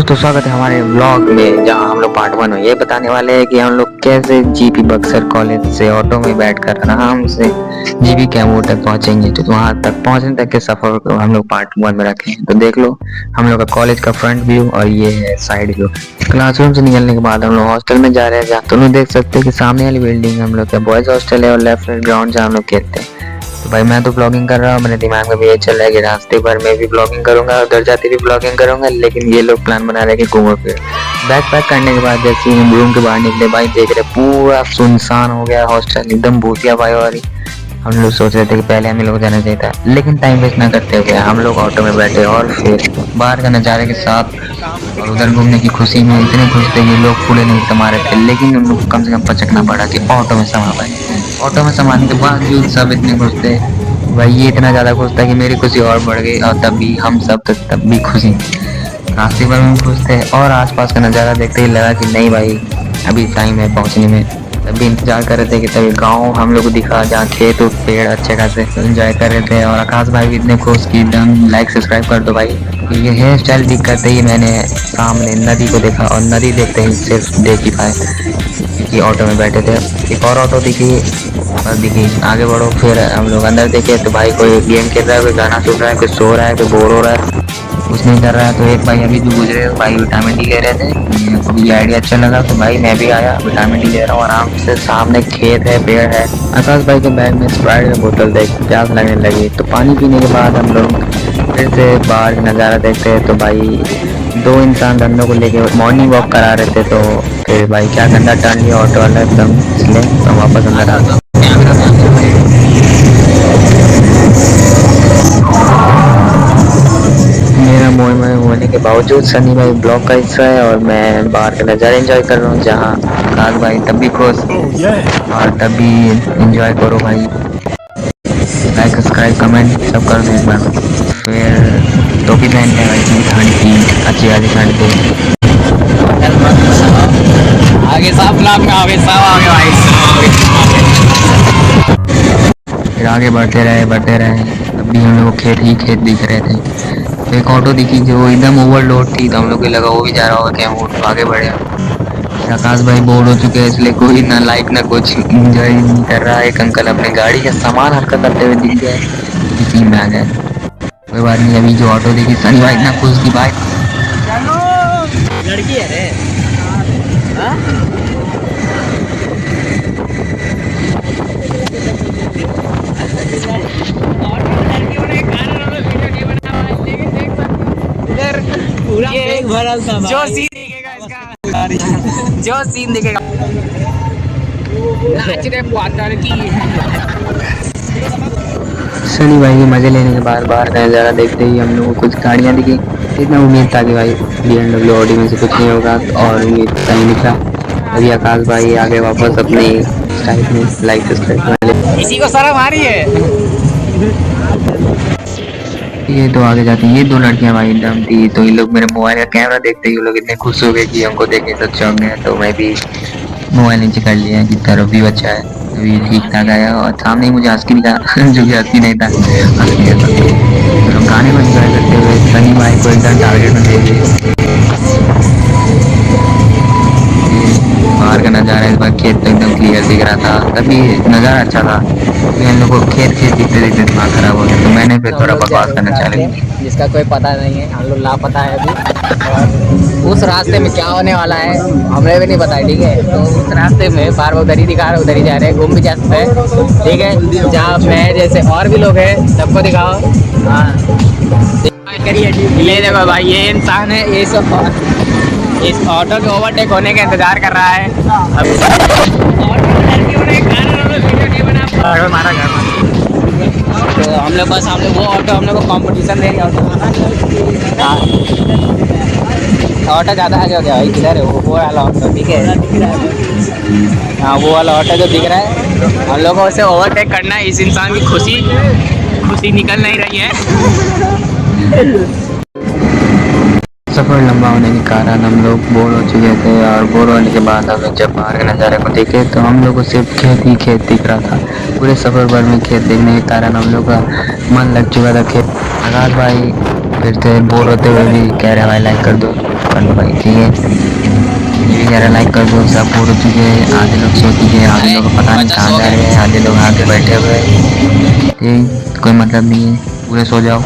दोस्तों, स्वागत है हमारे ब्लॉग में जहां हम लोग पार्ट 1 में ये बताने वाले हैं कि हम लोग कैसे जीपी बक्सर कॉलेज से ऑटो में बैठकर आराम से जीपी कैमूर तक पहुंचेंगे। तो वहां तक पहुंचने तक के सफर को हम लोग पार्ट 1 में रखे हैं। तो देख लो हम लोग का कॉलेज का फ्रंट व्यू और ये है साइड व्यू। क्लासरूम से निकलने के बाद हम लोग हॉस्टल में जा रहे हैं, जहाँ तुम लोग देख सकते हो कि सामने वाली बिल्डिंग हम लोग का बॉयज हॉस्टल है और लेफ्ट साइड ग्राउंड जहाँ हम लोग खेलते हैं। तो भाई मैं तो ब्लॉगिंग कर रहा हूँ, मेरे दिमाग में भी ये चल रहा है कि रास्ते भर मैं भी ब्लॉगिंग करूंगा, उधर जाते भी ब्लॉगिंग करूंगा, लेकिन ये लोग प्लान बना रहे हैं कि घूमो फिर। बैग पैक करने के बाद जैसे ही हम रूम के बाहर निकले, भाई देख रहे पूरा सुनसान हो गया हॉस्टल, एकदम भूतिया भाई। और हम लोग सोच रहे थे कि पहले हमें लोग जाना चाहिए था, लेकिन टाइम वेस्ट ना करते हुए हम लोग ऑटो में बैठे और फिर बाहर का नज़ारे के साथ और उधर घूमने की खुशी में इतने खुश थे कि लोग फूले नहीं समा रहे थे, लेकिन उन लोग को कम से कम पचकना पड़ा कि ऑटो में समा पाए। ऑटो में समाने के बावजूद सब इतने खुश थे भाई, ये इतना ज़्यादा खुश था कि मेरी खुशी और बढ़ गई। और तब भी हम सब तब भी खुशी, रास्ते भर में खुश थे और आसपास का नज़ारा देखते ही लगा कि नहीं भाई अभी टाइम है पहुंचने में। तभी इंतजार कर रहे थे कि तभी गांव हम लोग को दिखा, जहाँ खेत और पेड़ अच्छे खासे एंजॉय कर रहे थे। और आकाश भाई भी इतने खुश कि एकदम लाइक सब्सक्राइब कर दो भाई। ये हेयर स्टाइल दिख करते ही मैंने सामने नदी को देखा और नदी देखते ही सिर्फ देख ही पाए क्योंकि ऑटो में बैठे थे। एक और ऑटो दिखी और दिखी, आगे बढ़ो। फिर हम लोग अंदर देखे तो भाई कोई गेम खेल रहा है, कोई गाना सुन रहा है, कोई सो रहा है, कोई बोर हो रहा है, कुछ नहीं कर रहा है। तो एक भाई अभी जो गुजरे भाई विटामिन डी ले रहे थे, तो ये आइडिया अच्छा लगा तो भाई मैं भी आया, विटामिन डी ले रहा हूँ आराम से। सामने खेत है, पेड़ है। आकाश भाई के बैग में स्प्राइट का बोतल देख प्यास लगने लगी, तो पानी पीने के बाद हम लोग फिर से बाहर का नज़ारा देखते हैं। तो भाई दो इंसान धंधों को लेके मॉर्निंग वॉक करा रहे थे, तो फिर भाई क्या गंदा टर्न लिया ऑटो वाला एकदम, इसलिए तो वापस अंदर आ गए। मेरा मोह होने के बावजूद सनी भाई ब्लॉग का हिस्सा है और मैं बाहर का नज़ारा एंजॉय कर रहा हूँ, जहाँ आकाश भाई तब भी खुश और तब भी एंजॉय करो भाई। लाइक सब्सक्राइब कमेंट सब कर दो एक बार। फिर टोपी पहन के भाई इतनी ठंड थी, अच्छी खासी ठंड थी। आगे साहब ब्लॉग में आगे साहब आगे भाई। फिर आगे बढ़ते रहे, तब भी हम लोग को खेत ही खेत दिख रहे थे। तो एक ऑटो दिखी जो एकदम ओवरलोड थी, तो हम लोग को लगा वो भी जा रहा होगा क्या, वो तो आगे बढ़े। फिर आकाश भाई बोर हो चुके हैं, इसलिए कोई ना लाइक ना कुछ एंजॉय नहीं कर रहा है। एक अंकल अपने गाड़ी का सामान हल्का करते हुए दिख गए, इसी में आ गए। कोई बात नहीं, अभी जो ऑटो देखी सनी भाई इतना खुश की भाई। लड़की है रे। जो सीन दिखेगा इसका, जो सीन दिखेगा नाच रहे क्वार्टर की। सनी भाई के मजे लेने के बाद बाहर का नज़ारा देखते ही हम लोग को कुछ गाड़ियाँ दिखी। इतना उम्मीद था कि भाई BMW ऑडी में से कुछ नहीं होगा, और उम्मीद सही निकला। तभी आकाश भाई आगे वापस अपने स्टाइल में लाइक सब्सक्राइब। इसी को शर्म आ रही है। ये तो आगे जाती, ये दो लड़कियां भाई एकदम थी, तो ये लोग मेरे मोबाइल का कैमरा देखते ही लोग इतने खुश हो गए कि हमको देखे तो चौंक गए। तो मैं भी मोबाइल नीचे कर लिया कि तरफ भी अच्छा है, अभी ठीक ठाक आया। और सामने ही मुझे हस्की दिखा जो कि हस्की नहीं था, हंस लिया था। तो लोग गाने को एंजॉय करते हुए सनी भाई को एकदम टारगेट में ले गए। बाहर का नज़ारा इस बार खेत तो एकदम क्लियर दिख रहा था, तभी नज़ारा अच्छा था। फिर हम लोग को खेत दिखते दिखते दिमाग खराब हो गया, तो मैंने फिर थोड़ा बकवास करना चालू किया। जिसका कोई पता नहीं है, हम लोग लापता है अभी। और उस रास्ते में क्या होने वाला है हमें भी नहीं पता है, ठीक है। तो उस रास्ते में बार बार उधर ही दिखा रहे, उधर ही जा रहे हैं, घूम भी जा सकते हैं, ठीक है। जहाँ मैं जैसे और भी लोग हैं सबको दिखाओ। हाँ ये देखो भाई, ये इंसान है, ये सब इस ऑटो के ओवरटेक होने का इंतजार कर रहा है। अब मारा घर तो हम लोग बस वो ऑटो हम लोग को कंपटीशन दे रही है। ऑटो ज़्यादा आगे हो गया भाई, किधर है वो वाला ऑटो, ठीक है। हाँ वो वाला ऑटो जो दिख रहा है, हम लोग को उसे ओवरटेक करना है। इस इंसान की खुशी निकल नहीं रही है। सफ़र लंबा होने के कारण हम लोग बोर हो चुके थे, और बोर होने के बाद हम लोग जब बाहर के नज़ारे को देखे तो हम लोग को सिर्फ खेत ही खेत दिख रहा था। पूरे सफ़र भर में खेत देखने के कारण हम लोग का मन लग चुका था खेत। आकाश भाई फिर से बोर होते हुए भी कह रहे भाई लाइक कर दो। कर लो भाई, ठीक है। वीडियो ज़रा लाइक कर दो, सब बोर हो चुके हैं, आधे लोग सो चुके हैं, आधे लोग पता नहीं कहाँ जा रहे हैं, आधे लोग आके बैठे हुए हैं, ठीक, कोई मतलब नहीं है, पूरे सो जाओ।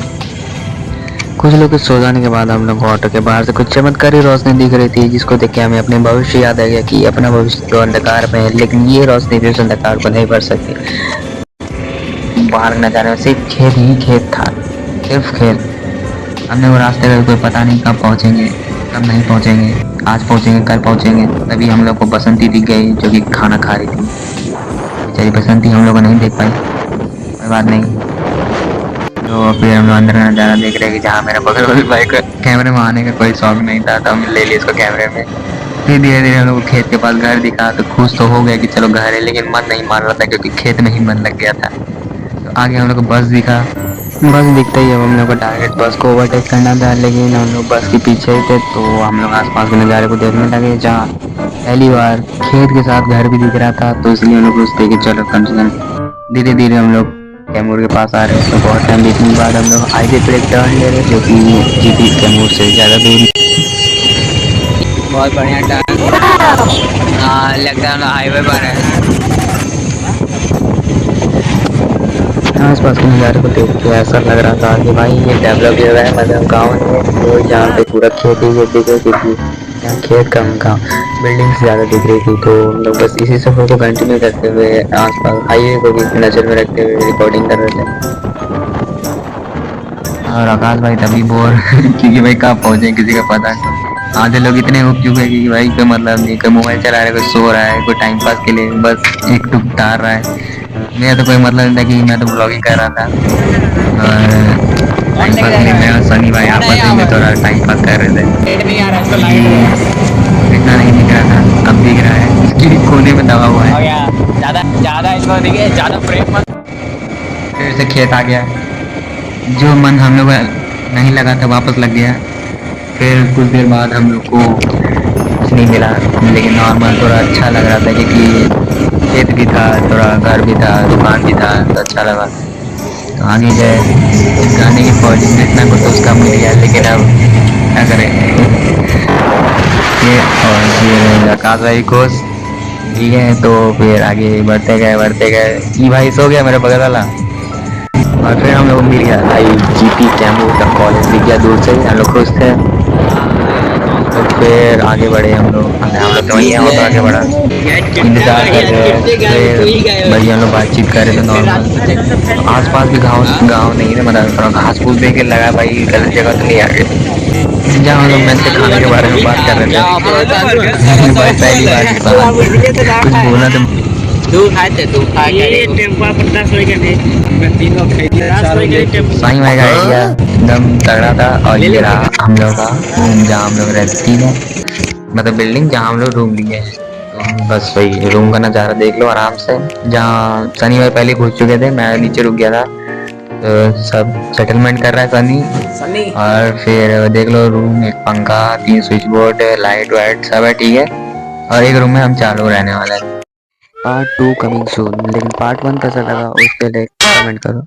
कुछ लोग के सो जाने के बाद हम लोग को ऑटो के बाहर से कुछ चमत्कारी रोशनी दिख रही थी, जिसको देख के हमें अपने भविष्य याद आ गया कि अपना भविष्य तो अंधकार में है, लेकिन ये रोशनी भी उस अंधकार को नहीं भर सकती। बाहर नजारे में सिर्फ खेत ही खेत था, सिर्फ खेत। हमने वो रास्ते में कोई पता नहीं कब पहुंचेंगे, कब नहीं पहुंचेंगे, आज पहुंचेंगे कल पहुंचेंगे। तभी हम लोग को बसंती दिख गई जो कि खाना खा रही थी। बेचारी बसंती हम लोग को नहीं देख पाई, कोई बात नहीं। तो फिर हम लोग अंदर का नज़ारा देख रहे हैं कि जहाँ मेरा बगल वाली बाइक कैमरे में आने का कोई शौक नहीं था, तो हम ले लिए इसको कैमरे में। फिर धीरे धीरे हम लोग को खेत के पास घर दिखा, तो खुश तो हो गए कि चलो घर है, लेकिन मन नहीं मान रहा था क्योंकि खेत में ही मन लग गया था। तो आगे हम लोग को बस दिखा, बस दिखते ही अब हम लोग को टारगेट बस को ओवरटेक करना था, लेकिन हम लोग बस के पीछे ही थे। तो हम लोग आसपास के नज़ारे को देखने लगे, जहाँ पहली बार खेत के साथ घर भी दिख रहा था। तो इसलिए हम लोग सोचते कि चलो कम से कम धीरे धीरे हम लोग कैमूर के पास आ रहे हैं। तो बहुत टाइम बीतने के बाद हम लोग हाईवे पर एक टर्न ले रहे हैं, जो कि जीपी कैमूर से ज़्यादा दूर। बहुत बढ़िया टर्न। हाँ लगता है हाईवे पर है। आसपास के नज़ारे को देख के ऐसा लग रहा था कि भाई ये डेवलप जगह है, मतलब गाँव नहीं है, तो जहाँ पे पूरा खेत ही खेत दिखे, क्योंकि यहाँ खेत कम गाँव बिल्डिंग ज़्यादा दिख रही थी। तो हम लोग बस इसी सफर को कंटिन्यू करते हुए आसपास हाईवे को भी नज़र में रखते हुए रिकॉर्डिंग कर रहे थे। और आकाश भाई तभी बोर क्योंकि भाई कहाँ पहुँचे किसी का पता नहीं। आधे लोग इतने उब चुके हैं कि भाई कोई मतलब नहीं, कोई मोबाइल चला रहा है, कोई सो रहा है, कोई टाइम पास के लिए बस एक टुक तार रहा है। मेरा तो कोई मतलब नहीं था कि मैं तो ब्लॉगिंग कर रहा था, और टाइम पास के लिए मैं और सनी भाई आपस में थोड़ा टाइम पास कर रहे थे। पेट नहीं आ रहा इसको क्योंकि लाइट इतना नहीं दिख रहा था, अब दिख रहा है, उसकी कोने में दबा हुआ हो है। गया। ज़्यादा ज़्यादा इसको देखिए, ज़्यादा ब्रेक मत। फिर से खेत आ गया, जो मन हम लोग नहीं लगा था वापस लग गया। फिर कुछ देर बाद हम लोग को कुछ नहीं मिला, लेकिन नॉर्मल थोड़ा अच्छा लग रहा था, क्योंकि खेत भी था, थोड़ा घर भी था, दुकान भी था, तो अच्छा लगा। तो आगे गए, इस गाने की फॉलोइंग देखना को तो उसका मिल गया, लेकिन अब क्या करें। ये और फिर आकाश भाई खुश, ठीक है। तो फिर आगे बढ़ते गए, ये भाई सो गया मेरे बगल वाला। और फिर हम लोग मिल गया भाई, जीपी कैमूर का कॉलेज दिख गया दूर से, हम लोग खुश थे। तो फिर आगे बढ़े हम लोग तो वही है, वो तो आगे बढ़ा, इंतजार कर रहे हैं। फिर भैया लोग बातचीत कर रहे थे नॉर्मल। आसपास भी गाँव गाँव नहीं है, मतलब थोड़ा घास फूस देख के लगा भाई गलत जगह तो नहीं आ गए, जहाँ हम लोग मैच के खाने के बारे में बात कर रहे थे। भाई पहली बार की बात, कुछ बोला तो तू खाए थे, तू खा के टेम्पो पर 10 रुपए के मैं तीनों खरीदी 10 रुपए के टेम्पो। साईं भाई का आइडिया एकदम तगड़ा था। और ये रहा हम लोग का रूम, जहाँ हम लोग रहती है, मतलब बिल्डिंग जहाँ हम लोग रूम लिए हैं। तो हम बस वही रूम का नज़ारा देख लो आराम से, जहाँ सनी भाई पहले घुस चुके थे, मैं नीचे रुक गया था। तो सब सेटलमेंट कर रहा है सनी। और फिर देख लो रूम, एक पंखा, 3 स्विच बोर्ड, लाइट वाइट सब है, ठीक है। और एक रूम में हम 4 लोग रहने वाले हैं। पार्ट 2 कमिंग सून, लेकिन पार्ट 1 कैसा लगा उस पे कमेंट करो।